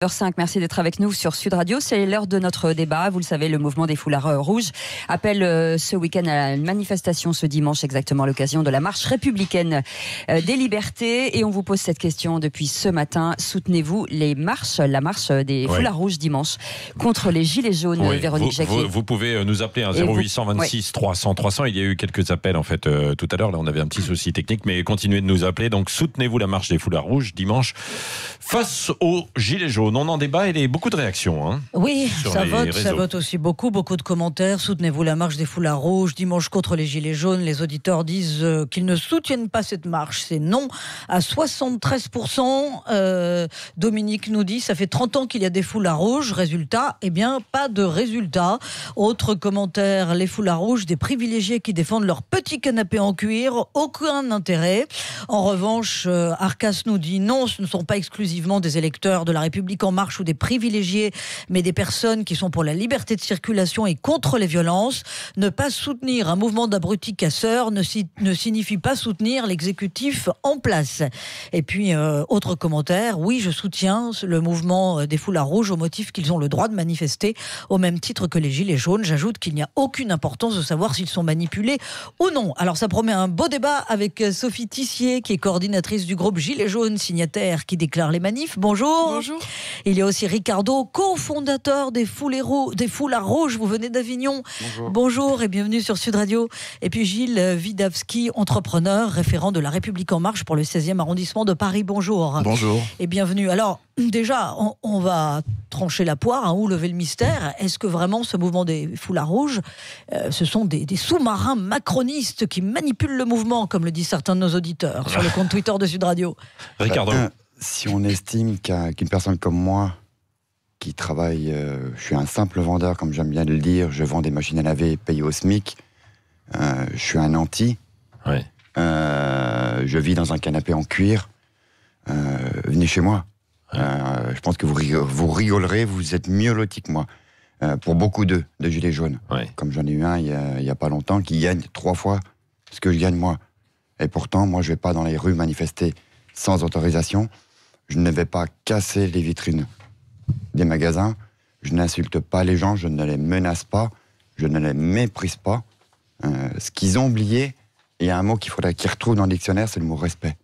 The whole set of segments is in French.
h 05, merci d'être avec nous sur Sud Radio. C'est l'heure de notre débat. Vous le savez, le mouvement des foulards rouges appelle ce week-end à une manifestation ce dimanche, exactement à l'occasion de la marche républicaine des libertés. Et on vous pose cette question depuis ce matin. Soutenez-vous la marche des foulards rouges dimanche contre les gilets jaunes, Véronique Jacquier? Vous pouvez nous appeler 0826 300 300. Il y a eu quelques appels en fait tout à l'heure. Là, on avait un petit souci technique, mais continuez de nous appeler. Donc, soutenez-vous la marche des foulards rouges dimanche face aux gilets jaunes. On en débat et beaucoup de réactions. Hein, oui, ça vote aussi beaucoup de commentaires. Soutenez-vous la marche des foulards rouges dimanche contre les gilets jaunes. Les auditeurs disent qu'ils ne soutiennent pas cette marche. C'est non à 73%. Dominique nous dit, ça fait 30 ans qu'il y a des foulards rouges. Résultat, pas de résultat. Autre commentaire, les foulards rouges, des privilégiés qui défendent leur petit canapé en cuir. Aucun intérêt. En revanche, Arcas nous dit non, ce ne sont pas exclusivement des électeurs de La République En Marche ou des privilégiés, mais des personnes qui sont pour la liberté de circulation et contre les violences. Ne pas soutenir un mouvement d'abrutis casseurs ne signifie pas soutenir l'exécutif en place. Et puis, autre commentaire, oui, je soutiens le mouvement des foulards rouges au motif qu'ils ont le droit de manifester au même titre que les gilets jaunes. J'ajoute qu'il n'y a aucune importance de savoir s'ils sont manipulés ou non. Alors, ça promet un beau débat avec Sophie Tissier, qui est coordinatrice du groupe Gilets jaunes, signataire qui déclare les manifs. Bonjour. Bonjour. Il y a aussi Ricardo, cofondateur des foulards rouges. Vous venez d'Avignon. Bonjour. Bonjour et bienvenue sur Sud Radio. Et puis Gilles Widawski, entrepreneur, référent de La République En Marche pour le 16e arrondissement de Paris. Bonjour. Bonjour. Et bienvenue. Alors, déjà, on va trancher la poire, ou lever le mystère. Est-ce que vraiment ce mouvement des foulards rouges, ce sont des sous-marins macronistes qui manipulent le mouvement, comme le disent certains de nos auditeurs sur le compte Twitter de Sud Radio? Ricardo. Si on estime qu'une personne comme moi, qui travaille, je suis un simple vendeur, comme j'aime bien le dire, je vends des machines à laver payées au SMIC, je suis un anti, je vis dans un canapé en cuir, venez chez moi. Je pense que vous rigolerez, vous êtes mieux lotis que moi. Pour beaucoup de gilets jaunes, comme j'en ai eu un il y a pas longtemps, qui gagne 3 fois ce que je gagne moi. Et pourtant, moi je vais pas dans les rues manifester sans autorisation. Je ne vais pas casser les vitrines des magasins, je n'insulte pas les gens, je ne les menace pas, je ne les méprise pas. Ce qu'ils ont oublié, il y a un mot qu'il faudrait qu'ils retrouvent dans le dictionnaire, c'est le mot respect.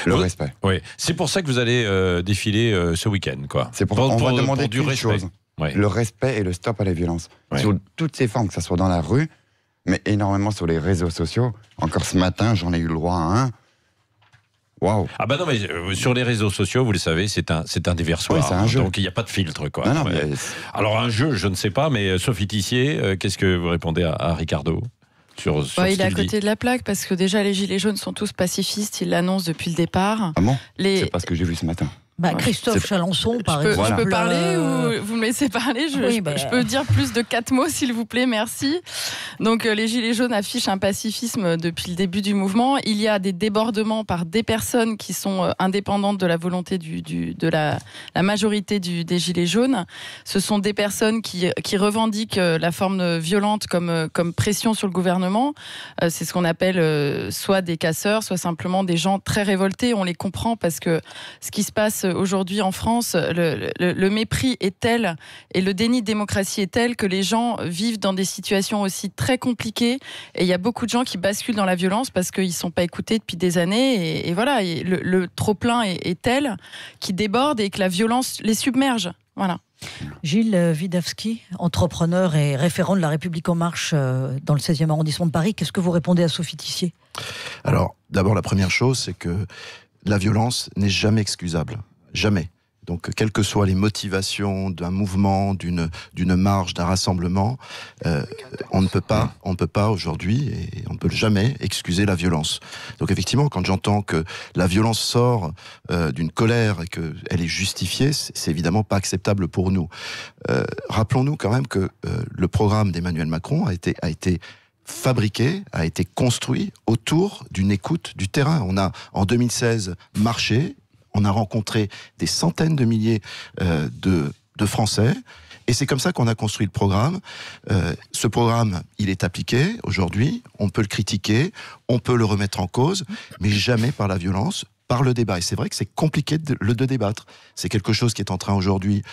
Le respect. Oui. C'est pour ça que vous allez défiler ce week-end, quoi. C'est on va demander du une respect. chose, le respect et le stop à la violence. Sur toutes ces formes, que ce soit dans la rue, mais énormément sur les réseaux sociaux. Encore ce matin, j'en ai eu le droit à un. Waouh. Ah bah non, mais sur les réseaux sociaux, vous le savez, c'est un déversoir. C'est un jeu. Donc il n'y a pas de filtre, quoi. Non, mais... Alors un jeu, je ne sais pas, mais Sophie Tissier, qu'est-ce que vous répondez à Ricardo sur il est à côté de la plaque, parce que déjà les gilets jaunes sont tous pacifistes, ils l'annoncent depuis le départ. Ah bon C'est pas ce que j'ai vu ce matin. Christophe Chalençon, par exemple. Je peux parler ou vous me laissez parler? Je peux dire plus de 4 mots, s'il vous plaît, merci. Donc, les Gilets jaunes affichent un pacifisme depuis le début du mouvement. Il y a des débordements par des personnes qui sont indépendantes de la volonté de la majorité des Gilets jaunes. Ce sont des personnes qui revendiquent la forme violente comme pression sur le gouvernement. C'est ce qu'on appelle soit des casseurs, soit simplement des gens très révoltés. On les comprend parce que ce qui se passe aujourd'hui en France, le mépris est tel et le déni de démocratie est tel que les gens vivent dans des situations aussi très compliquées, et il y a beaucoup de gens qui basculent dans la violence parce qu'ils ne sont pas écoutés depuis des années, et voilà, et le trop-plein est tel qu'il déborde et que la violence les submerge. Voilà. Gilles Widawski, entrepreneur et référent de La République En Marche dans le 16e arrondissement de Paris, qu'est-ce que vous répondez à Sophie Tissier? Alors, d'abord, la première chose, c'est que la violence n'est jamais excusable. Jamais. Donc, quelles que soient les motivations d'un mouvement, d'une marche, d'un rassemblement, on ne peut pas aujourd'hui, et on ne peut jamais excuser la violence. Donc, effectivement, quand j'entends que la violence sort d'une colère et qu'elle est justifiée, c'est évidemment pas acceptable pour nous. Rappelons-nous quand même que le programme d'Emmanuel Macron a été fabriqué, a été construit autour d'une écoute du terrain. On a, en 2016, marché, on a rencontré des centaines de milliers de Français, et c'est comme ça qu'on a construit le programme. Ce programme, il est appliqué aujourd'hui, on peut le critiquer, on peut le remettre en cause, mais jamais par la violence. par le débat. Et c'est vrai que c'est compliqué de débattre. C'est quelque chose qui est en train aujourd'hui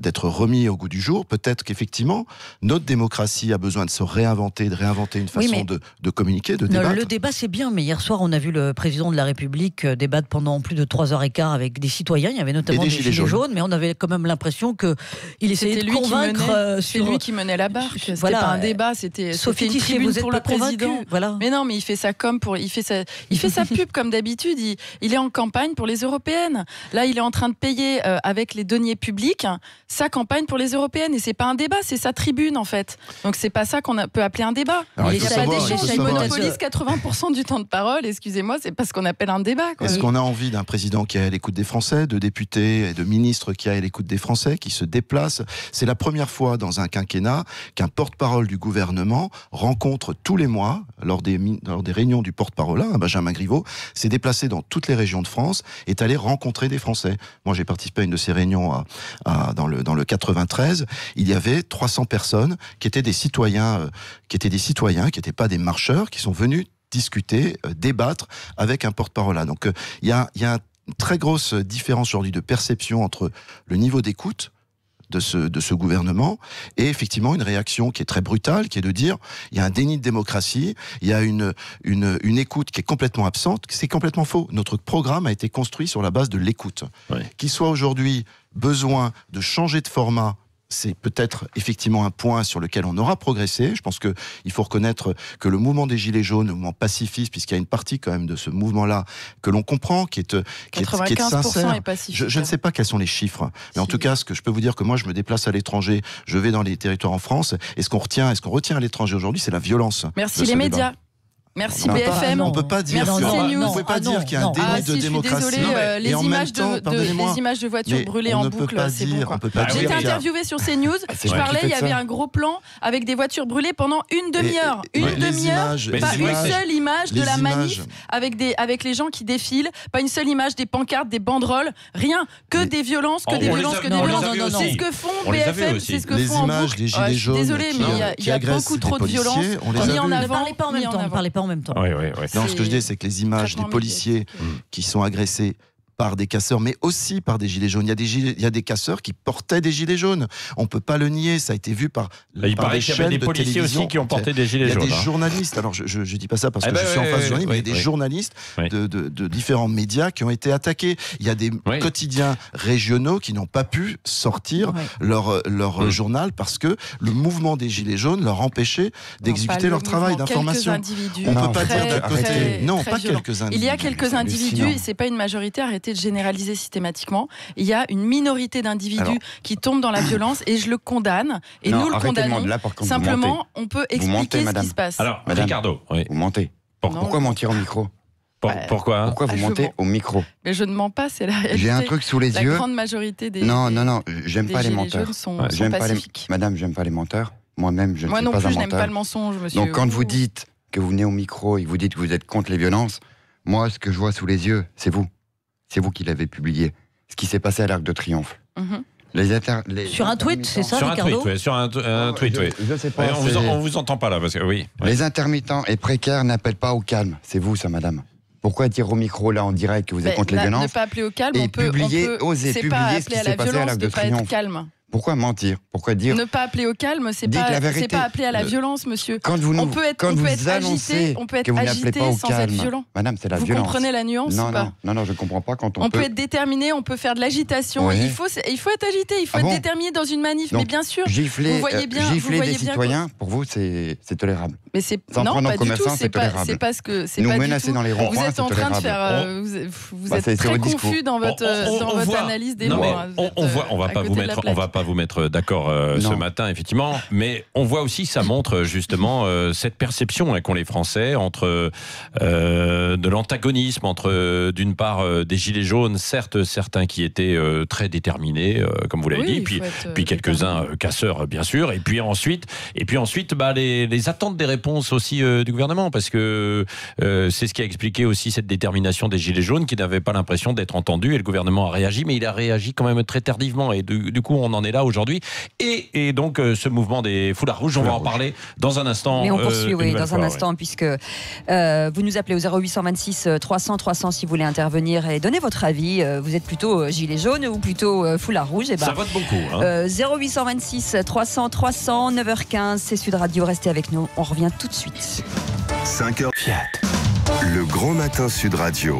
d'être remis au goût du jour. Peut-être qu'effectivement, notre démocratie a besoin de se réinventer, de réinventer une façon de communiquer, de débattre. Le débat, c'est bien, mais hier soir, on a vu le président de la République débattre pendant plus de 3h15 avec des citoyens. Il y avait notamment des gilets jaunes, mais on avait quand même l'impression qu'il essayait de convaincre. C'est lui qui menait la barque. C'était pas un débat, c'était Sophie une tribune pour le président. Voilà. Mais non, mais il fait sa com il fait sa pub comme d'habitude. Il est en campagne pour les européennes. Là, il est en train de payer avec les deniers publics sa campagne pour les européennes. Et c'est pas un débat, c'est sa tribune en fait. Donc c'est pas ça qu'on peut appeler un débat. Alors, il y a pas d'échange. Il monopolise 80% du temps de parole. Excusez-moi, c'est pas ce qu'on appelle un débat. Est-ce qu'on a envie d'un président qui est à l'écoute des Français, de députés et de ministres qui est à l'écoute des Français, qui se déplacent? C'est la première fois dans un quinquennat qu'un porte-parole du gouvernement rencontre tous les mois, lors des réunions du porte-parole, Benjamin Griveaux, s'est déplacé dans toutes les régions de France, est allé rencontrer des Français. Moi, j'ai participé à une de ces réunions dans le 93. Il y avait 300 personnes qui étaient des citoyens, qui n'étaient pas des marcheurs, qui sont venus discuter, débattre avec un porte-parole. Donc, il y a une très grosse différence aujourd'hui de perception entre le niveau d'écoute de ce gouvernement et effectivement une réaction qui est très brutale, qui est de dire il y a un déni de démocratie, il y a une écoute qui est complètement absente. C'est complètement faux. Notre programme a été construit sur la base de l'écoute. Oui. Qu'il soit aujourd'hui besoin de changer de format, c'est peut-être effectivement un point sur lequel on aura progressé. Je pense qu'il faut reconnaître que le mouvement des Gilets jaunes, le mouvement pacifiste, puisqu'il y a une partie quand même de ce mouvement-là que l'on comprend, qui est sincère. Est pacifiste. Je ne sais pas quels sont les chiffres, mais en tout cas, ce que je peux vous dire, que moi je me déplace à l'étranger, je vais dans les territoires en France, et ce qu'on retient à l'étranger aujourd'hui, c'est la violence. Merci les médias. Merci BFM. On ne peut pas dire qu'il y a un déni de démocratie. Je suis désolée, les images de voitures brûlées en boucle, c'est bon. J'ai été interviewée sur CNews, je parlais, il y avait un gros plan avec des voitures brûlées pendant une demi-heure. Pas une seule image de la manif avec les gens qui défilent, pas une seule image des pancartes, des banderoles, rien, que des violences, que des violences. C'est ce que font BFM, c'est ce que font en boucle. Je suis désolée, mais il y a beaucoup trop de violences mis en avant. Ne parlez pas en même temps. Oui. Non, ce que je dis, c'est que les images des policiers qui sont agressés par des casseurs, mais aussi par des gilets jaunes. Il y a des casseurs qui portaient des gilets jaunes. On ne peut pas le nier, ça a été vu par il paraît qu'il y avait des policiers aussi qui ont porté des gilets jaunes. Il y a des journalistes, alors je ne dis pas ça parce que je suis en face du journalisme, mais il y a des journalistes de différents médias qui ont été attaqués. Il y a des quotidiens régionaux qui n'ont pas pu sortir leur journal parce que le mouvement des gilets jaunes leur empêchait d'exécuter leur travail d'information. On ne peut pas dire de côté. Non, pas quelques individus. Il y a quelques individus, et ce n'est pas une majorité, arrêtez de généraliser systématiquement. Il y a une minorité d'individus qui tombent dans la violence et je le condamne et nous le condamnons. Simplement, on peut expliquer ce qui se passe. Alors, Ricardo, vous mentez. Pourquoi mentir au micro? Pourquoi vous mentez au micro? Mais je ne mens pas, c'est la réalité. J'ai un truc sous les yeux. La grande majorité des Non, j'aime pas les menteurs. Sont pacifiques. Madame, j'aime pas les menteurs. Moi-même, je ne suis pas un menteur. Moi non plus, je n'aime pas le mensonge, monsieur. Donc quand vous dites que vous venez au micro et que vous dites que vous êtes contre les violences, moi, ce que je vois sous les yeux, c'est vous. C'est vous qui l'avez publié. Ce qui s'est passé à l'Arc de Triomphe. Sur un tweet, c'est ça, Ricardo? Sur un tweet, oui. Je sais pas, on vous entend pas là, parce que oui. Les intermittents et précaires n'appellent pas au calme. C'est vous, ça, madame. Pourquoi dire au micro, là, en direct, que vous êtes contre les violences? Ne pas appeler au calme, on peut oser publier ce qui s'est passé à l'Arc de Triomphe. Être calme. Pourquoi mentir? Pourquoi dire? Ne pas appeler au calme, c'est pas appeler à la violence, monsieur. On peut être agité sans être violent. Madame, c'est la violence. Vous comprenez la nuance ou pas? Non, je ne comprends pas quand on peut être déterminé, on peut faire de l'agitation. Oui. Il faut être agité, il faut être déterminé dans une manif. Donc, mais bien sûr, vous voyez bien. Gifler des citoyens, pour vous, c'est tolérable. Mais non, pas du tout. C'est pas ce que c'est. Nous menacer dans les ronds-points, vous êtes en train de faire. Vous êtes très confus dans votre analyse des mots. On va pas vous mettre d'accord ce matin, effectivement, mais on voit aussi, ça montre justement cette perception qu'ont les Français entre de l'antagonisme entre d'une part des gilets jaunes, certes certains qui étaient très déterminés, comme vous l'avez dit, puis quelques-uns casseurs bien sûr, et puis ensuite les attentes des républicains réponse aussi du gouvernement, parce que c'est ce qui a expliqué aussi cette détermination des Gilets jaunes, qui n'avaient pas l'impression d'être entendus, et le gouvernement a réagi, mais il a réagi quand même très tardivement, et du coup on en est là aujourd'hui. Et donc ce mouvement des foulards rouges, on va en parler dans un instant. Mais on poursuit, dans un instant, puisque vous nous appelez au 0826 300 300 si vous voulez intervenir et donner votre avis. Vous êtes plutôt gilet jaune ou plutôt foulard rouge? Ça vote beaucoup. 0826 300 300, 9h15, c'est Sud Radio. Restez avec nous, on revient tout de suite. 5h Fiat. Le grand matin Sud Radio.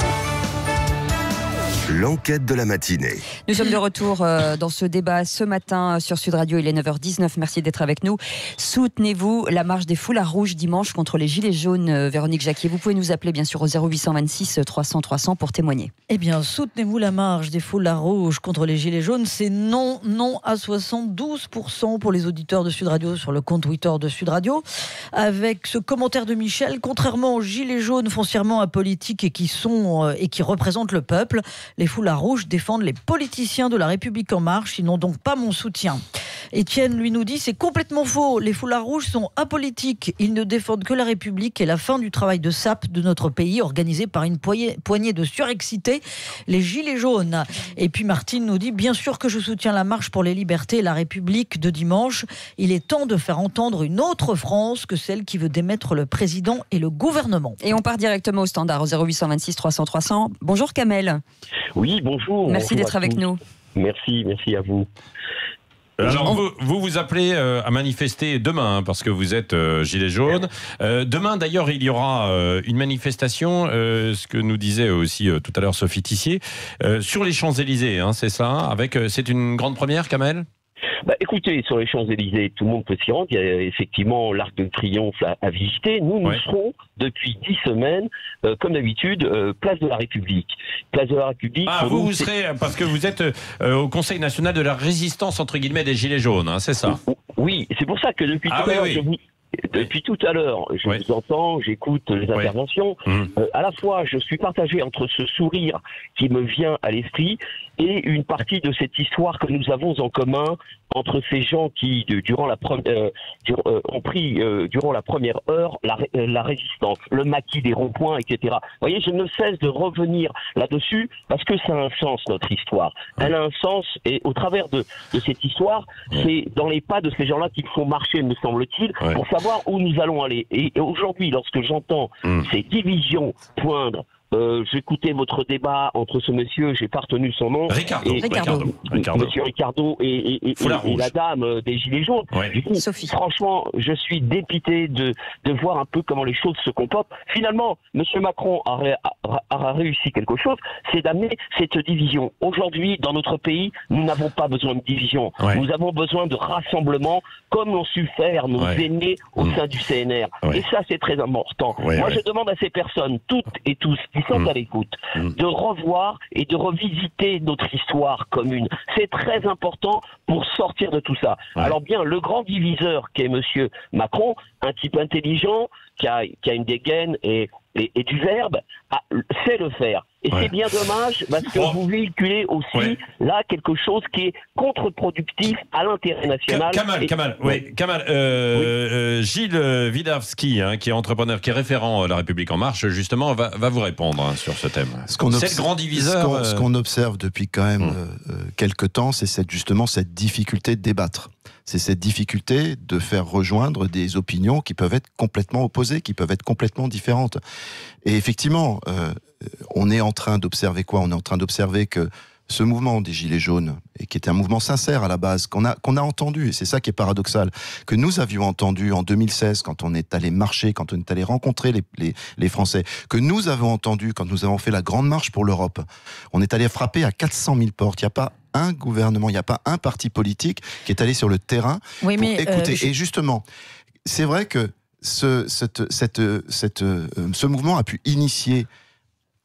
L'enquête de la matinée. Nous sommes de retour dans ce débat ce matin sur Sud Radio. Il est 9h19. Merci d'être avec nous. Soutenez-vous la marche des foulards rouges dimanche contre les gilets jaunes. Véronique Jacquier, vous pouvez nous appeler bien sûr au 0826 300 300 pour témoigner. Eh bien, soutenez-vous la marche des foulards rouges contre les gilets jaunes. C'est non à 72% pour les auditeurs de Sud Radio sur le compte Twitter de Sud Radio. Avec ce commentaire de Michel, contrairement aux gilets jaunes foncièrement apolitiques et qui représentent le peuple, les foulards rouges défendent les politiciens de la République en marche, ils n'ont donc pas mon soutien. Étienne, lui, nous dit, c'est complètement faux. Les foulards rouges sont apolitiques. Ils ne défendent que la République et la fin du travail de sape de notre pays, organisé par une poignée de surexcités, les gilets jaunes. Et puis Martine nous dit, bien sûr que je soutiens la marche pour les libertés et la République de dimanche. Il est temps de faire entendre une autre France que celle qui veut démettre le président et le gouvernement. Et on part directement au standard, au 0826 300 300. Bonjour Kamel. Oui, bonjour. Merci d'être avec nous. Merci à vous. Alors vous appelez à manifester demain, parce que vous êtes gilet jaune. Demain d'ailleurs il y aura une manifestation, ce que nous disait aussi tout à l'heure Sophie Tissier, sur les Champs-Élysées, c'est ça, c'est une grande première, Kamel ? Écoutez, sur les Champs-Élysées, tout le monde peut s'y rendre. Il y a effectivement l'Arc de Triomphe à visiter. Nous serons depuis 10 semaines, comme d'habitude, place de la République. Place de la République. Ah, vous serez, parce que vous êtes au Conseil national de la résistance, entre guillemets, des Gilets jaunes, c'est ça? Oui, c'est pour ça que depuis tout à l'heure, depuis tout à l'heure, je vous entends, j'écoute les interventions. À la fois, je suis partagé entre ce sourire qui me vient à l'esprit et une partie de cette histoire que nous avons en commun entre ces gens qui, durant la ont pris durant la première heure la résistance, le maquis des ronds-points, etc. Vous voyez, je ne cesse de revenir là-dessus parce que ça a un sens, notre histoire. Elle a un sens, et au travers de cette histoire, c'est dans les pas de ces gens-là qu'il faut marcher, me semble-t-il, pour savoir où nous allons aller. Et aujourd'hui, lorsque j'entends ces divisions poindre, j'écoutais votre débat entre ce monsieur, j'ai pas retenu son nom, monsieur Ricardo et la dame des Gilets jaunes. Du coup, Sophie. Franchement, je suis dépité de voir un peu comment les choses se comportent. Finalement, monsieur Macron a réussi quelque chose, c'est d'amener cette division. Aujourd'hui, dans notre pays, nous n'avons pas besoin de division. Nous avons besoin de rassemblement, comme l'ont su faire nos aînés au sein du CNR. Et ça, c'est très important. Moi, je demande à ces personnes, toutes et tous, qui sont à l'écoute, de revoir et de revisiter notre histoire commune. C'est très important pour sortir de tout ça. Alors bien, le grand diviseur qu'est monsieur Macron, un type intelligent, qui a une dégaine et du verbe, sait le faire. Et c'est bien dommage parce que vous véhiculez aussi là quelque chose qui est contre-productif à l'intérêt national. Kamal, Gilles Widawski, qui est entrepreneur, qui est référent La République En Marche, justement, va vous répondre sur ce thème. C'est le grand diviseur. Ce qu'on observe depuis quand même quelques temps, c'est justement cette difficulté de débattre. C'est cette difficulté de faire rejoindre des opinions qui peuvent être complètement opposées, qui peuvent être complètement différentes. Et effectivement, on est en train d'observer quoi ? On est en train d'observer que ce mouvement des Gilets jaunes, et qui était un mouvement sincère à la base, qu'on a entendu, et c'est ça qui est paradoxal, que nous avions entendu en 2016, quand on est allé marcher, quand on est allé rencontrer les Français, que nous avons entendu quand nous avons fait la grande marche pour l'Europe. On est allé frapper à 400 000 portes. Il n'y a pas un gouvernement, il n'y a pas un parti politique qui est allé sur le terrain pour écouter. Et justement, c'est vrai que ce mouvement a pu initier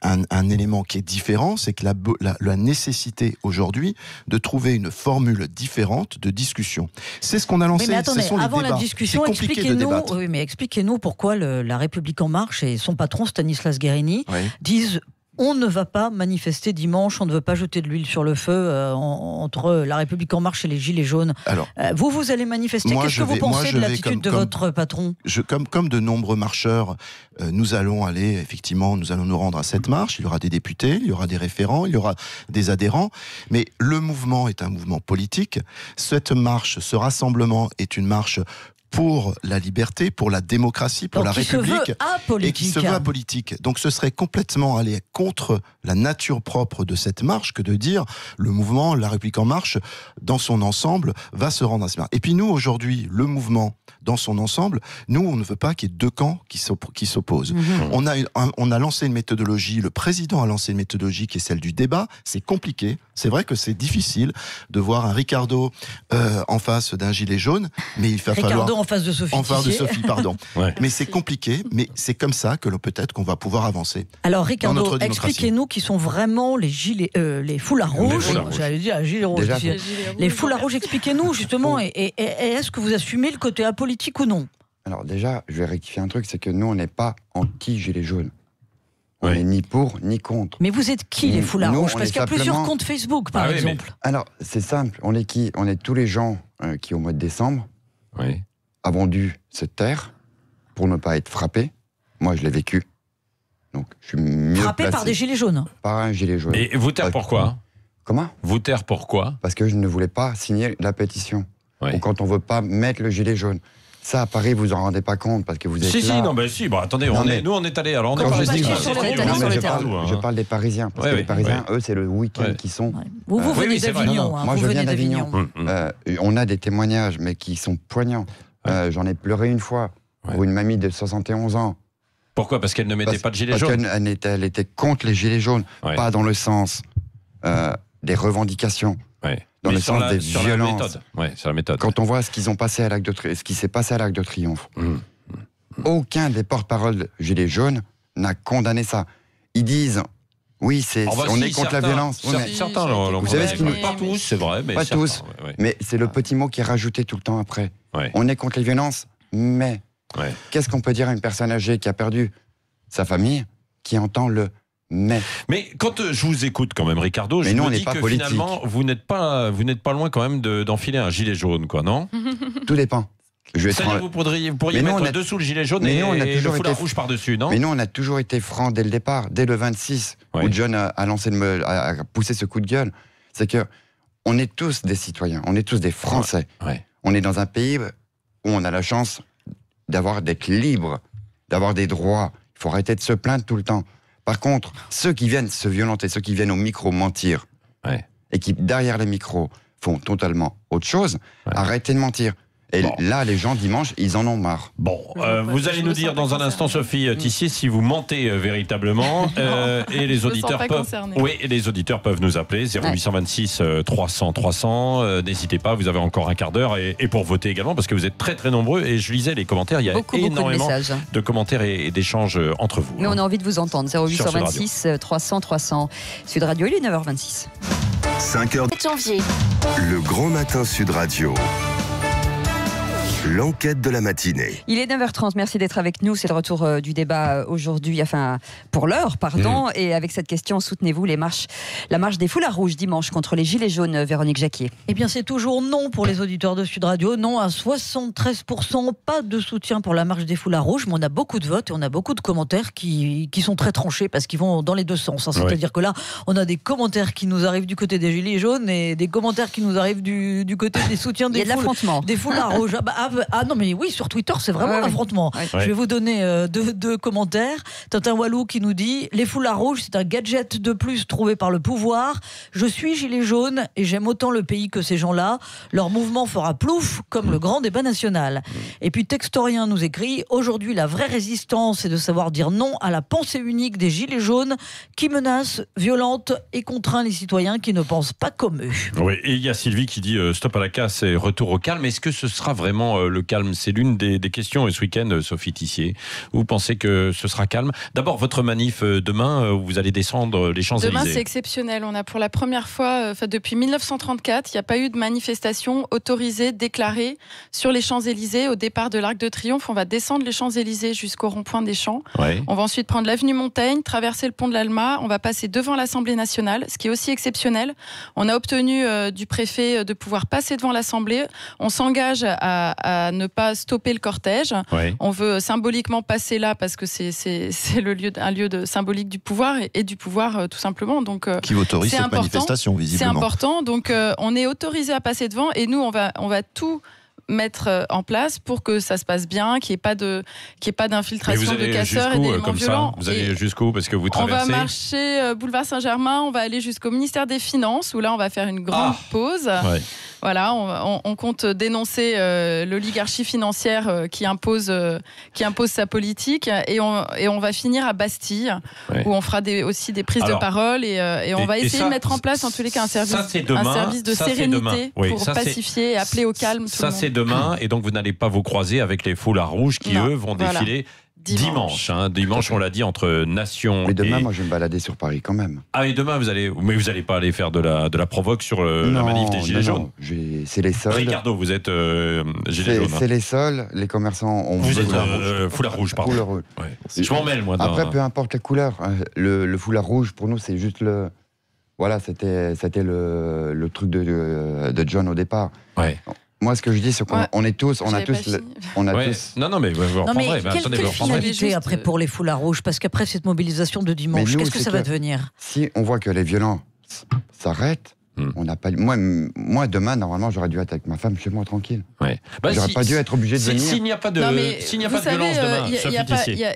un élément qui est différent, c'est que la nécessité aujourd'hui de trouver une formule différente de discussion. C'est ce qu'on a lancé. Mais attendez, avant la discussion, expliquez-nous pourquoi la République En Marche et son patron Stanislas Guerini disent on ne va pas manifester dimanche, on ne veut pas jeter de l'huile sur le feu entre La République En Marche et les Gilets jaunes. Alors, vous allez manifester. Qu'est-ce que vous pensez de l'attitude de votre patron ? Comme de nombreux marcheurs, nous allons nous rendre à cette marche. Il y aura des députés, il y aura des référents, il y aura des adhérents. Mais le mouvement est un mouvement politique. Cette marche, ce rassemblement est une marche pour la liberté, pour la démocratie, pour la République, et qui se veut apolitique. Donc ce serait complètement aller contre la nature propre de cette marche que de dire le mouvement La République En Marche, dans son ensemble, va se rendre à cette marche. Et puis nous, aujourd'hui, le mouvement, dans son ensemble, nous, on ne veut pas qu'il y ait deux camps qui s'opposent. On a lancé une méthodologie, le président a lancé une méthodologie qui est celle du débat. C'est compliqué, c'est vrai que c'est difficile de voir un Ricardo en face d'un gilet jaune, mais il va falloir... en face de Sophie. Pardon. Ouais. Mais c'est compliqué, mais c'est comme ça que peut-être qu'on va pouvoir avancer. Alors Ricardo, expliquez-nous qui sont vraiment les foulards rouges. J'allais dire gilets rouges. Les foulards rouges, expliquez-nous justement. Et est-ce que vous assumez le côté apolitique ou non ? Alors déjà, je vais rectifier un truc, c'est que nous, on n'est pas anti-gilets jaunes. On n'est ni pour, ni contre. Mais vous êtes qui, les foulards rouges ? Parce qu'il y a plusieurs comptes Facebook, par exemple. Alors, c'est simple. On est qui ? On est tous les gens qui, au mois de décembre, avons dû se taire pour ne pas être frappés. Moi, je l'ai vécu. Donc, je suis mieux frappé placé. Par des gilets jaunes. Par un gilet jaune. Et vous taire pourquoi ? Comment ? Vous taire pourquoi ? Parce que je ne voulais pas signer la pétition. Ou quand on ne veut pas mettre le gilet jaune. Ça, à Paris, vous en rendez pas compte parce que vous êtes là. Attendez, nous on est allés. Alors, je parle des Parisiens. Parce que les Parisiens, eux, c'est le week-end qui sont. Vous venez d'Avignon. Moi, je viens d'Avignon. On a des témoignages, mais qui sont poignants. J'en ai pleuré une fois pour une mamie de 71 ans. Pourquoi ? Parce qu'elle ne mettait pas de gilet jaune. Parce qu'elle était contre les gilets jaunes, pas dans le sens des revendications. Dans le sens des violences. Sur la méthode. Quand on voit ce qui s'est passé à l'Arc de Triomphe, aucun des porte-parole gilets jaunes n'a condamné ça. Ils disent, on est contre la violence. Certains vous savez ce qui nous... Pas tous, c'est vrai. Mais pas tous, mais c'est le petit mot qui est rajouté tout le temps après. On est contre les violences, mais qu'est-ce qu'on peut dire à une personne âgée qui a perdu sa famille, qui entend le mais quand je vous écoute quand même, Ricardo, je me dis que politique. Finalement, vous n'êtes pas loin quand même d'enfiler un gilet jaune, quoi, non ? Tout dépend. Vous pourriez mettre dessous le gilet jaune et le foulard rouge par-dessus, non ? Mais nous, on a toujours été francs dès le départ, dès le 26, où John a poussé ce coup de gueule. C'est que on est tous des citoyens, on est tous des Français. On est dans un pays où on a la chance d'être libre, d'avoir des droits. Il faut arrêter de se plaindre tout le temps. Par contre, ceux qui viennent se violenter, ceux qui viennent au micro mentir, et qui, derrière les micros, font totalement autre chose, arrêtez de mentir. Et là, les gens, dimanche, ils en ont marre. Vous allez nous dire dans un instant, Sophie Tissier, si vous mentez véritablement. Et les auditeurs peuvent nous appeler 0826 300 300. N'hésitez pas, vous avez encore un quart d'heure. Et pour voter également, parce que vous êtes très très nombreux. Et je lisais les commentaires, il y a énormément de commentaires et d'échanges entre vous. Mais on a envie de vous entendre. 0826 300 300. Sud Radio, il est 9h26. 5h janvier. Le Grand Matin Sud Radio. L'enquête de la matinée. Il est 9h30, merci d'être avec nous. C'est le retour du débat aujourd'hui, pour l'heure, pardon. Et avec cette question, soutenez-vous la marche des foulards rouges dimanche contre les gilets jaunes, Véronique Jacquier? Eh bien, c'est toujours non pour les auditeurs de Sud Radio. Non à 73%. Pas de soutien pour la marche des foulards rouges. Mais on a beaucoup de votes et on a beaucoup de commentaires qui sont très tranchés parce qu'ils vont dans les deux sens. C'est-à-dire que là, on a des commentaires qui nous arrivent du côté des gilets jaunes et des commentaires qui nous arrivent du côté des soutiens des foulards rouges. Ah non, mais oui, sur Twitter, c'est vraiment un affrontement. Je vais vous donner deux commentaires. Tintin Walou qui nous dit: les foulards rouges, c'est un gadget de plus trouvé par le pouvoir. Je suis gilet jaune et j'aime autant le pays que ces gens-là. Leur mouvement fera plouf comme le grand débat national. Et puis Textorien nous écrit: aujourd'hui, la vraie résistance, c'est de savoir dire non à la pensée unique des gilets jaunes qui menace, violente et contraint les citoyens qui ne pensent pas comme eux. Oui, et il y a Sylvie qui dit stop à la casse et retour au calme. Est-ce que ce sera vraiment vraiment le calme? C'est l'une des questions. Et ce week-end, Sophie Tissier, vous pensez que ce sera calme? D'abord, votre manif demain, vous allez descendre les Champs-Élysées. Demain, c'est exceptionnel. On a pour la première fois, depuis 1934, il n'y a pas eu de manifestation autorisée, déclarée sur les Champs-Élysées. Au départ de l'Arc de Triomphe, on va descendre les Champs-Élysées jusqu'au rond-point des Champs. Ouais. On va ensuite prendre l'avenue Montaigne, traverser le pont de l'Alma. On va passer devant l'Assemblée nationale, ce qui est aussi exceptionnel. On a obtenu du préfet de pouvoir passer devant l'Assemblée. On s'engage à ne pas stopper le cortège. Ouais. On veut symboliquement passer là parce que c'est un lieu symbolique du pouvoir et du pouvoir tout simplement. Donc, qui autorise cette manifestation, visiblement. C'est important. Donc on est autorisé à passer devant et nous on va tout mettre en place pour que ça se passe bien, qu'il n'y ait pas d'infiltration de casseurs et d'éléments violents. Vous allez jusqu'où? Parce que vous traversez. On va marcher boulevard Saint-Germain, on va aller jusqu'au ministère des Finances où là on va faire une grande pause. Ouais. Voilà, on compte dénoncer l'oligarchie financière qui impose sa politique et on va finir à Bastille où on fera aussi des prises de parole et on va essayer de mettre en place en tous les cas un service de sérénité pour pacifier et appeler au calme tout le monde. Ça c'est demain et donc vous n'allez pas vous croiser avec les foulards rouges qui eux vont défiler dimanche, on l'a dit, entre nations. Mais demain, moi, je vais me balader sur Paris quand même. Ah, et demain, vous allez pas aller faire de la provoque sur la manif des Gilets jaunes. C'est les soldes. Ricardo, vous êtes Gilets jaunes. C'est les soldes, les commerçants ont. Vous êtes foulard rouge, pardon. Foulard rouge. Ouais. Je m'en mêle, moi. Après, peu importe la couleur, le foulard rouge, pour nous, c'est juste le. Voilà, c'était le truc de John au départ. Ouais. Moi, ce que je dis, c'est qu'on est tous, on a tous. Non, mais vous reprendrez. Quelle finalité après pour les foulards rouges? Parce qu'après cette mobilisation de dimanche, qu'est-ce que ça va devenir? Si on voit que les violences s'arrêtent, on n'a pas. Moi, demain, normalement, j'aurais dû être avec ma femme chez moi tranquille. Ouais. J'aurais pas dû être obligé de venir. S'il n'y a pas de violence demain,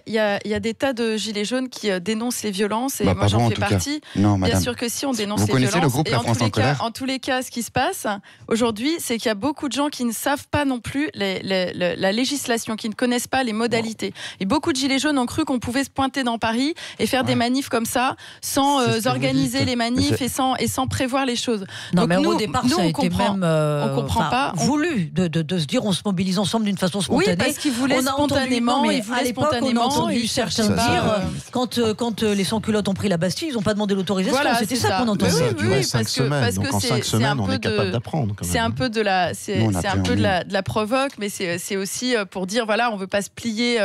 il y a des tas de gilets jaunes qui dénoncent les violences et moi j'en fais partie. Non, bien sûr que si on dénonce les violences. Le groupe La France en colère. En tous les cas, ce qui se passe aujourd'hui, c'est qu'il y a beaucoup de gens qui ne savent pas non plus la législation, qui ne connaissent pas les modalités. Et beaucoup de gilets jaunes ont cru qu'on pouvait se pointer dans Paris et faire des manifs comme ça, sans organiser les manifs et sans prévoir les choses. Non, donc mais au départ, ça a été même on comprend pas voulu de se dire on se mobilise ensemble d'une façon spontanée. Oui, parce qu'ils voulaient spontanément. À l'époque, on a entendu certains dire quand les sans-culottes ont pris la Bastille, ils n'ont pas demandé l'autorisation. Voilà, c'était ça qu'on entendait. Ça a duré 5 semaines. Donc en 5 semaines, on est capable d'apprendre. C'est un peu de la provoque, mais c'est aussi pour dire voilà, on veut pas se plier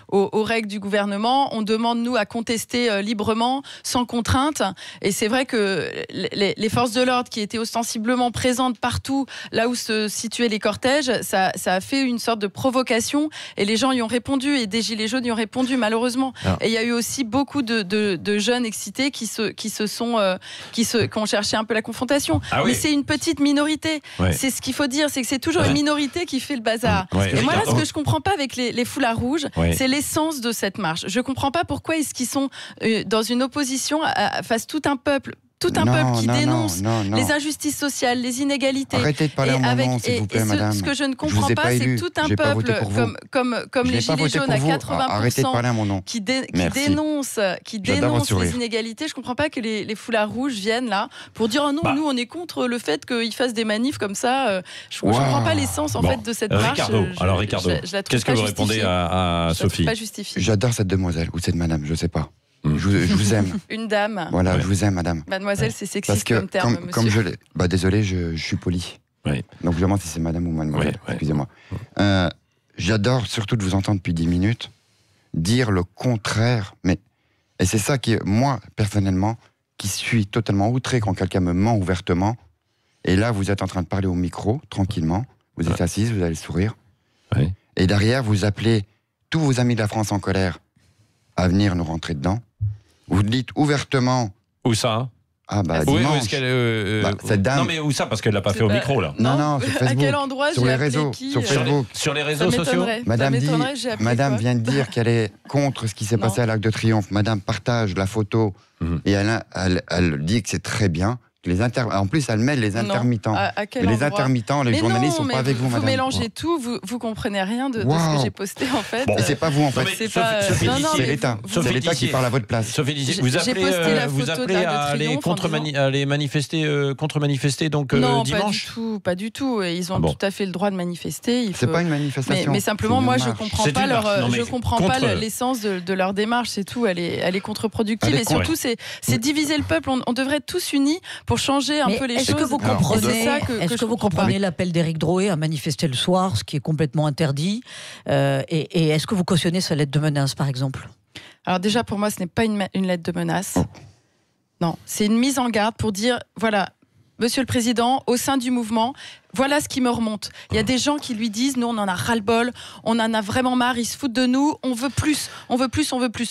aux règles du gouvernement. On demande nous à contester librement, sans contrainte. Et c'est vrai que les forces de l'ordre qui étaient ostensiblement présentes partout, là où se situaient les cortèges, ça a fait une sorte de provocation et les gens y ont répondu et des gilets jaunes y ont répondu malheureusement. Et il y a eu aussi beaucoup de jeunes excités qui ont cherché un peu la confrontation. Mais c'est une petite minorité. Ouais. C'est ce qu'il faut dire, c'est que c'est toujours une minorité qui fait le bazar. Et moi là, ce que je comprends pas avec les foulards rouges, c'est l'essence de cette marche. Je comprends pas pourquoi est-ce qu'ils sont dans une opposition face tout un peuple qui dénonce les injustices sociales, les inégalités. Arrêtez de parler en mon nom, s'il vous plaît, madame. Ce que je ne comprends pas, c'est que tout un peuple, comme les Gilets jaunes à 80%, qui dénonce les inégalités. Je ne comprends pas que les foulards rouges viennent là pour dire oh non, nous on est contre le fait qu'ils fassent des manifs comme ça. Je ne comprends pas l'essence en fait de cette marche. Ricardo, qu'est-ce que vous répondez à Sophie? Pas justifié. J'adore cette demoiselle ou cette madame, je ne sais pas. Je vous aime. Une dame. Voilà, je vous aime, madame. Mademoiselle, c'est sexiste comme terme, monsieur. Comme je l'ai... désolé, je suis poli. Oui. Donc je demande si c'est madame ou mademoiselle. Excusez-moi. J'adore surtout de vous entendre depuis 10 minutes dire le contraire. Et c'est ça qui est, moi, personnellement, qui suis totalement outré quand quelqu'un me ment ouvertement. Et là, vous êtes en train de parler au micro, tranquillement. Vous êtes assise, vous allez sourire. Oui. Et derrière, vous appelez tous vos amis de la France en colère à venir nous rentrer dedans. Vous dites ouvertement. Où ça? Ah bah où dimanche. Est-ce qu'elle, cette dame. Non mais où ça? Parce qu'elle l'a pas fait au micro là. Non, sur Facebook. À quel endroit? Sur les réseaux. Sur Facebook. Sur les réseaux sociaux. Madame vient de dire qu'elle est contre ce qui s'est passé à l'Arc de Triomphe. Madame partage la photo et elle dit que c'est très bien En plus, elle mêle les intermittents. Mais les intermittents, les journalistes ne sont pas avec vous, madame. Vous mélangez tout, vous comprenez rien de ce que j'ai posté, en fait. Bon, c'est pas vous, en fait. C'est l'État. C'est l'État qui parle à votre place. Sophie Dissier, vous appelez à aller contre-manifester donc dimanche ? Non, pas du tout. Ils ont tout à fait le droit de manifester. C'est pas une manifestation. Mais simplement, moi, je comprends pas l'essence de leur démarche. C'est tout. Elle est contre-productive. Et surtout, c'est diviser le peuple. On devrait être tous unis pour changer un peu les choses. Est-ce que vous comprenez l'appel d'Éric Drouet à manifester le soir, ce qui est complètement interdit, et est-ce que vous cautionnez sa lettre de menace, par exemple ? Alors déjà, pour moi, ce n'est pas une lettre de menace. Non, c'est une mise en garde pour dire, voilà, Monsieur le Président, au sein du mouvement, voilà ce qui me remonte. Il y a des gens qui lui disent, nous on en a ras-le-bol, on en a vraiment marre, ils se foutent de nous, on veut plus.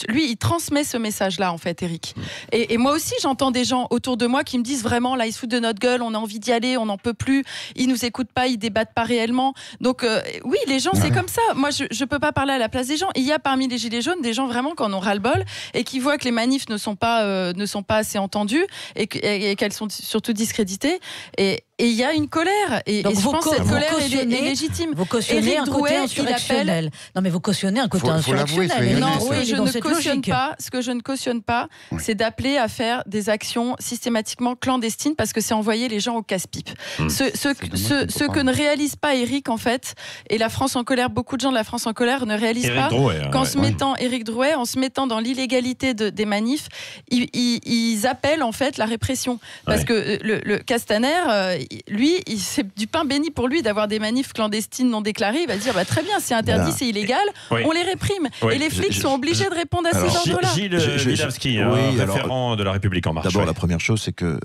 Lui, il transmet ce message-là, en fait, Éric. Et moi aussi, j'entends des gens autour de moi qui me disent vraiment, là, ils se foutent de notre gueule, on a envie d'y aller, on n'en peut plus, ils nous écoutent pas, ils débattent pas réellement. Donc oui, les gens, c'est comme ça. Moi, je peux pas parler à la place des gens. Il y a parmi les Gilets jaunes des gens vraiment qui en ont ras-le-bol et qui voient que les manifs ne sont pas assez entendues et qu'elles sont surtout discréditées. Et il y a une colère. Et je pense que cette colère est légitime. Vous cautionnez un côté insurrectionnel. Non, mais vous cautionnez un côté insurrectionnel. Non, ce que je ne cautionne pas, c'est d'appeler à faire des actions systématiquement clandestines parce que c'est envoyer les gens au casse-pipe. Ce que ne réalise pas Éric, en fait, et la France en colère, beaucoup de gens de la France en colère ne réalisent pas qu'en se mettant, Éric Drouet, en se mettant dans l'illégalité des manifs, ils appellent en fait la répression. Parce que le Castaner, lui, c'est du pain béni pour lui d'avoir des manifs clandestines non déclarées. Il va dire très bien, c'est interdit, c'est illégal, on les réprime. Et les flics sont obligés de répondre à ces ordres-là. Gilles Willavski, référent de La République En Marche. D'abord, la première chose, c'est que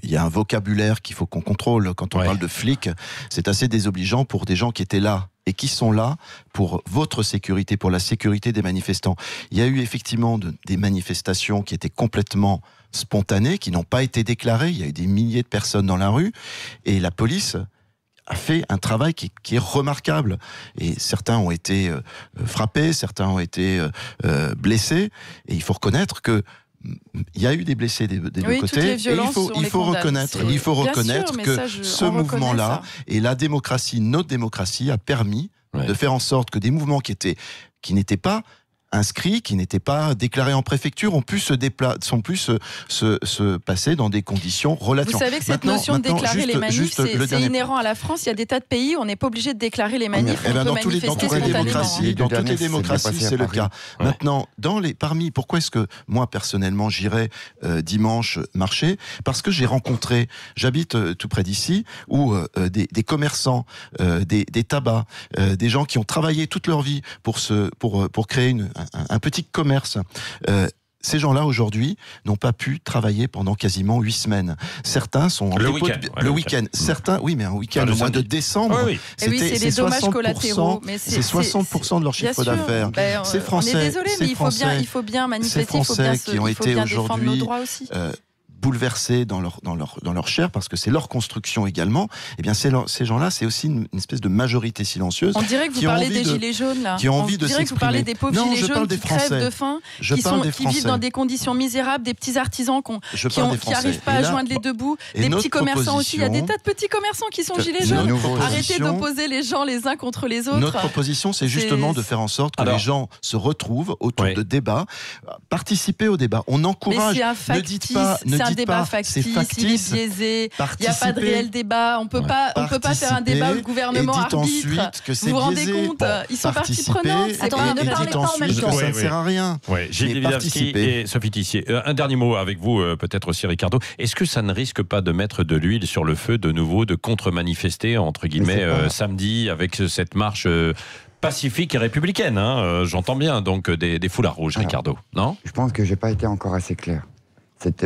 il y a un vocabulaire qu'il faut qu'on contrôle. Quand on parle de flics, c'est assez désobligeant pour des gens qui étaient là et qui sont là pour votre sécurité, pour la sécurité des manifestants. Il y a eu effectivement des manifestations qui étaient complètement spontanées, qui n'ont pas été déclarées. Il y a eu des milliers de personnes dans la rue et la police a fait un travail qui est remarquable. Et certains ont été frappés, certains ont été blessés. Et il faut reconnaître que il y a eu des blessés des deux côtés. Il faut reconnaître que ce mouvement-là et la démocratie, notre démocratie, a permis de faire en sorte que des mouvements qui n'étaient pas inscrits, qui n'étaient pas déclarés en préfecture, ont pu se passer dans des conditions relativement. Vous savez que cette notion de déclarer les manifs, c'est inhérent à la France. Il y a des tas de pays où on n'est pas obligé de déclarer les manifs. On peut manifester spontanément. Dans toutes les démocraties, c'est le cas. Maintenant, pourquoi est-ce que moi, personnellement, j'irai dimanche marcher ? Parce que j'ai rencontré, j'habite tout près d'ici, où des commerçants, des tabacs, des gens qui ont travaillé toute leur vie pour créer un petit commerce. Ces gens-là, aujourd'hui, n'ont pas pu travailler pendant quasiment 8 semaines. Certains sont en dépôt le week-end. Certains, oui, mais un week-end au mois de décembre, c'est les dommages collatéraux. C'est 60% de leur chiffre d'affaires. C'est français. On est désolé, mais il faut bien manifester, il faut bien défendre nos droits aussi. Bouleversés dans leur chair, parce que c'est leur construction également, eh bien ces gens-là, c'est aussi une espèce de majorité silencieuse. On dirait que vous parlez des gilets jaunes, là. Qui ont envie de s'exprimer. On dirait que vous parlez des pauvres gilets jaunes qui crèvent de faim, qui vivent dans des conditions misérables, des petits artisans qui n'arrivent pas à joindre les deux bouts, des petits commerçants aussi. Il y a des tas de petits commerçants qui sont gilets jaunes. Arrêtez d'opposer les gens les uns contre les autres. Notre proposition, c'est justement de faire en sorte que les gens se retrouvent autour de débats, participer au débat. On encourage. Ne dites pas. Un débat factice, il est biaisé, il n'y a pas de réel débat, on peut pas faire un débat où le gouvernement arbitre. Vous vous rendez compte, ils sont partie prenante. Attendez, ne parlez pas en même temps. Ça ne sert à rien. Gilles Willavski et Sophie Dissier. Un dernier mot avec vous, peut-être aussi Ricardo. Est-ce que ça ne risque pas de mettre de l'huile sur le feu de nouveau, de contre-manifester, entre guillemets, samedi, avec cette marche pacifique et républicaine, j'entends bien, donc des foulards rouges, Ricardo, non ? Je pense que je n'ai pas été encore assez clair.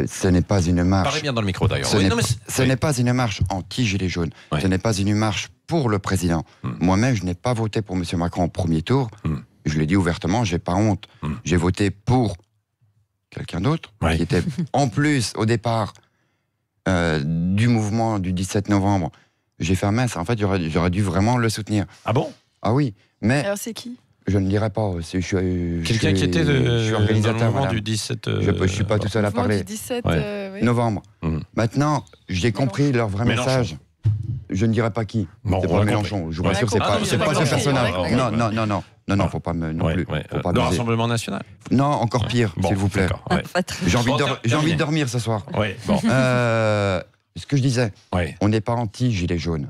Ce n'est pas une marche. Parlez bien dans le micro d'ailleurs. Ce n'est pas une marche anti-Gilets jaunes. Ce n'est pas une marche pour le président. Moi-même, je n'ai pas voté pour M. Macron au premier tour. Je l'ai dit ouvertement, je n'ai pas honte. J'ai voté pour quelqu'un d'autre, qui était en plus, au départ, du mouvement du 17 novembre. J'ai fait un mince. En fait, j'aurais dû vraiment le soutenir. Ah bon ? Ah oui. Mais alors c'est qui ? Je ne dirais pas. Quelqu'un qui était je suis organisateur dans le moment du 17... je ne suis pas tout seul à parler. 17 novembre. Maintenant, j'ai compris leur vrai message. Je ne dirais pas qui. Bon, c'est pas Mélenchon. Je vous rassure, c'est pas ce personnage. Non, faut pas me non plus. Faut pas le Rassemblement national. Non, encore pire, s'il vous plaît. J'ai envie de dormir ce soir. Ce que je disais, on n'est pas anti-gilet jaune.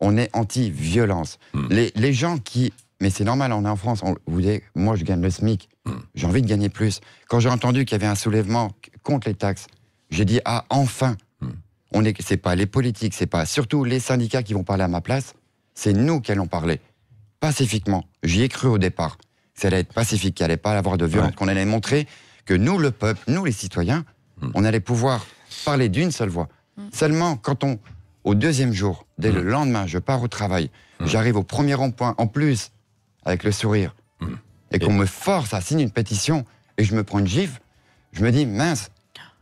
On est anti-violence. Les gens qui... Mais c'est normal, on est en France. Moi, je gagne le SMIC. J'ai envie de gagner plus. Quand j'ai entendu qu'il y avait un soulèvement contre les taxes, j'ai dit, enfin, c'est pas les politiques, c'est pas surtout les syndicats qui vont parler à ma place, c'est nous qui allons parler. Pacifiquement. J'y ai cru au départ. Ça allait être pacifique, qu'il n'allait pas avoir de violence, qu'on allait montrer que nous, le peuple, nous, les citoyens, on allait pouvoir parler d'une seule voix. Seulement, quand au deuxième jour, dès le lendemain, je pars au travail, j'arrive au premier rond-point, en plus, avec le sourire, et qu'on me force à signer une pétition, et je me prends une gifle, je me dis, mince,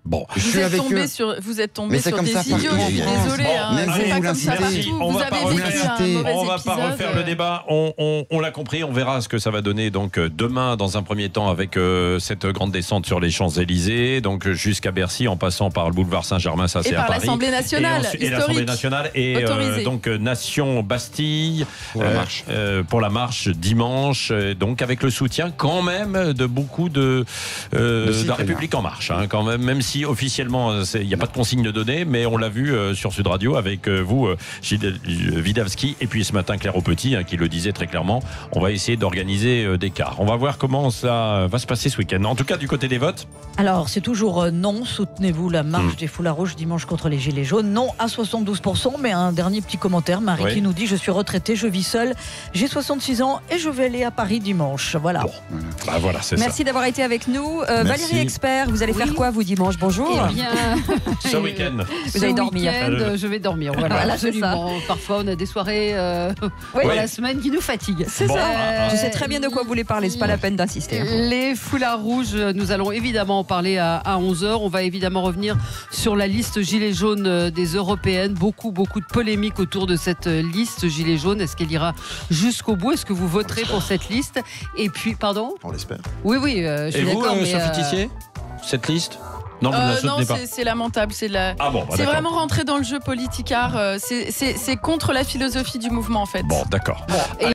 bon, vous êtes tombé sur des idiots, je suis désolé. C'est pas comme ça partout. Vous avez vécu un mauvais épisode. On va pas refaire le débat. On l'a compris. On verra ce que ça va donner. Donc demain, dans un premier temps, avec cette grande descente sur les Champs-Élysées, donc jusqu'à Bercy, en passant par le boulevard Saint-Germain, ça c'est à Paris. l'Assemblée nationale, et l'Assemblée nationale et donc Nation Bastille pour la marche dimanche. Donc avec le soutien quand même de beaucoup de la République en marche, quand même si officiellement, il n'y a pas de consigne de donner, mais on l'a vu sur Sud Radio avec vous, Gilles Vidavski, et puis ce matin Claire Aupetit, qui le disait très clairement, on va essayer d'organiser des cars. On va voir comment ça va se passer ce week-end. En tout cas, du côté des votes. Alors, c'est toujours non. Soutenez-vous la marche des foulards rouges dimanche contre les Gilets jaunes. Non à 72%, mais un dernier petit commentaire. Marie qui nous dit, je suis retraitée, je vis seule, j'ai 66 ans et je vais aller à Paris dimanche. Voilà. Bon. Voilà, c'est Merci d'avoir été avec nous. Valérie Expert, vous allez faire quoi vous dimanche? Bonjour. Eh bien, ce week-end. Vous allez dormir. Je vais dormir. Voilà, absolument. Parfois, on a des soirées dans la semaine qui nous fatiguent. C'est ça. Je sais très bien de quoi vous voulez parler. C'est pas la peine d'insister. Les foulards rouges, nous allons évidemment en parler à 11h. On va évidemment revenir sur la liste Gilets jaunes des européennes. Beaucoup de polémiques autour de cette liste Gilets jaunes. Est-ce qu'elle ira jusqu'au bout? Est-ce que vous voterez pour cette liste? Et puis, pardon? On l'espère. Oui, je suis d'accord. Et vous, Sophie Tissier, cette liste? Non, vous ne la soutenez pas. C'est lamentable. C'est vraiment rentrer dans le jeu politicard. C'est contre la philosophie du mouvement, en fait. Bon, d'accord. Et